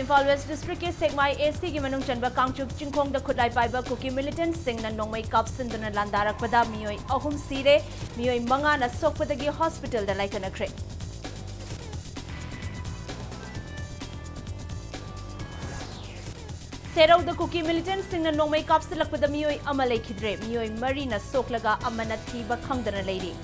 Imphal West District ke Segmai AC ki manung chanba Kangchuk Chingkhong da khudlai paiba kuki militant sing na nongmai kapsinduna landarak pada miyoi ahum sire miyoi manga na sokpadagi hospital da laikanakre. Serau da kuki militant sing na nongmai kapsilak pada miyoi amalai khidre miyoi mari na soklaga amana thiba khangdana leiri.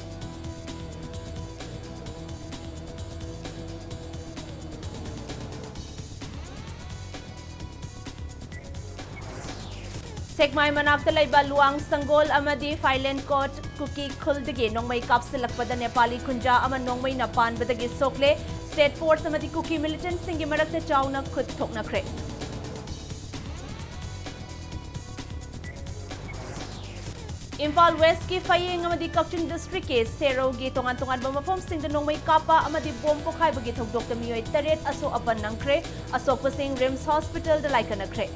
Segmai manakta laiba luang sanggol amadi Fireland Court kuki khuldagi nongmai kapsilakpada Nepali khunja ama nongmai na panbadagi sokle state force amadi kuki militant singi marakta chauna khud thoknakre. Imphal West ki Fayeng amadi Kachin district ke Serau gi tongan bamafom sing da nongmai kapa amadi bom pokhai bagi thokdok da miyoi taret aso aban nangkre asok pasing Rims Hospital da laikanakre.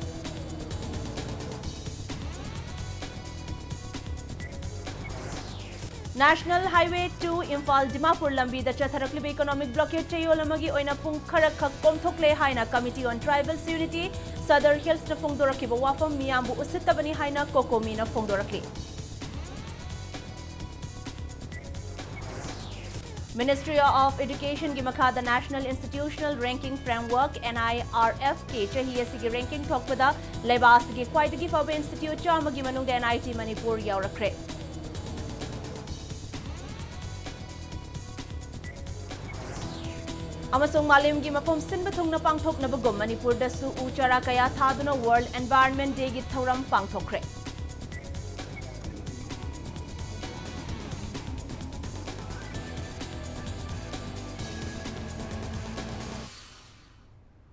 National Highway 2 Imphal Dimapur lambi da chatharakliba economic blockade chayolamagi oina pung kharak khak komthokle haina Committee on Tribals Unity Southern Hills na phongdorakiba wafam miyambu usittabani haina kokomi na phongdorakli. Ministry of Education gi makhada National Institutional Ranking Framework NIRF ke chahiye gi ranking thokpada lebas gi khwaidagi faba institute chamagi manung da NIT Manipur yaurakre. Amasung malim gi mapom sinba thungna pangthok na bagum Manipur da su uchara kaya thaduna World Environment Day gi thoram pangthokre.